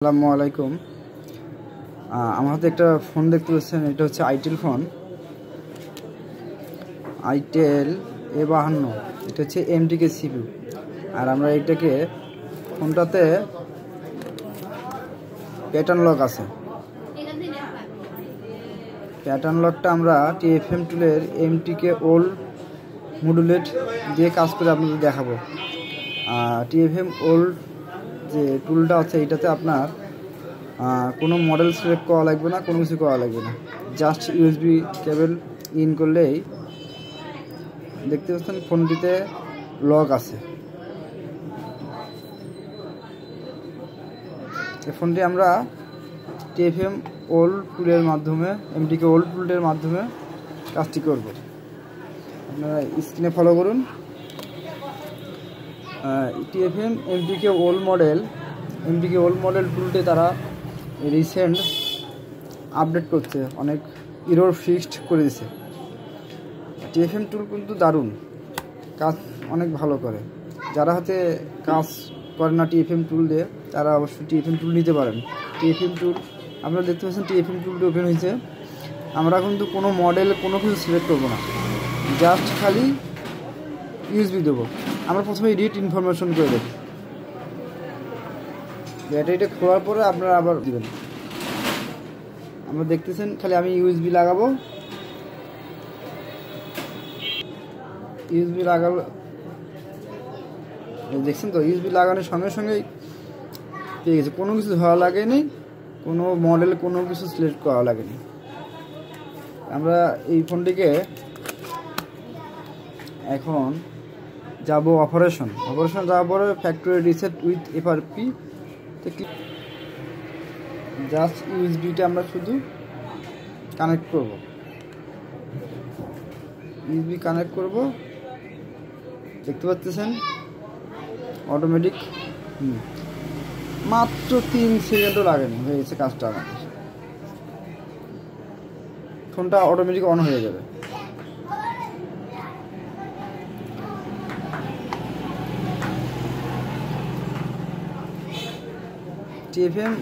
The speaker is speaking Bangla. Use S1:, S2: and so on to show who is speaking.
S1: আসসালামু আলাইকুম। আমার হাতে একটা ফোন দেখতে পাচ্ছেন, এটা হচ্ছে আইটেল ফোন, আইটেল A52। এটা হচ্ছে MTK CPU। আর আমরা এটাকে ফোনটাতে প্যাটার্ন লক আছে। প্যাটার্ন লকটা আমরা TFM টুলের MTK ওল্ড মডুলেট দিয়ে কাজ করে আপনাদের দেখাবো। TFM ওল্ড যে টুলটা আছে এটাতে আপনার কোনো মডেল সিলেক্ট করা লাগবে না, কোনো কিছু করা লাগবে না, জাস্ট USB কেবল ইন করলেই দেখতে পাচ্ছেন ফোনটিতে লক আছে। এই ফোনটি আমরা TFM ওল্ড টুলের মাধ্যমে, MTK ওল্ড টুলের মাধ্যমে কাজটি করব। আপনারা স্ক্রিনে ফলো করুন। TFM MTK ওল্ড মডেল টুলটি তারা রিসেন্ট আপডেট করছে, অনেক এরর ফিক্সড করে দিছে। TFM টুল কিন্তু দারুণ কাজ, অনেক ভালো করে। যারা হাতে কাজ করে না TFM টুল দিয়ে, তারা অবশ্যই TFM টুল নিতে পারেন। TFM টুল আপনারা দেখতে পাচ্ছেন, TFM টুলটি ওপেন হয়েছে। আমরা কিন্তু কোনো মডেল কোনো কিছু সিলেক্ট করবো না, জাস্ট খালি USB দেবো। আমরা প্রথমে এডিট ইনফরমেশন করে দেবো। ব্যাটারিটা খোলার পরে আপনারা আবার দিবেন। আমরা দেখতেছেন খালি আমি USB লাগাবো, USB লাগাবো, দেখছেন তো USB লাগানোর সঙ্গে সঙ্গেই পেয়ে গেছে, কোনো কিছু ধরা লাগেনি, কোনো মডেল কোনো কিছু সিলেক্ট করা লাগেনি। আমরা এই ফোনটিকে এখন যাব অপারেশন যাওয়ার পরে factory reset with FRP। Just USBটা আমরা শুধু কানেক্ট করব, USB কানেক্ট করব। দেখতে পাচ্ছেন অটোমেটিক, মাত্র 3 সেকেন্ডও লাগেনি, হয়ে গেছে কাজটা। আমাদের ফোনটা অটোমেটিক অন হয়ে যাবে। TFM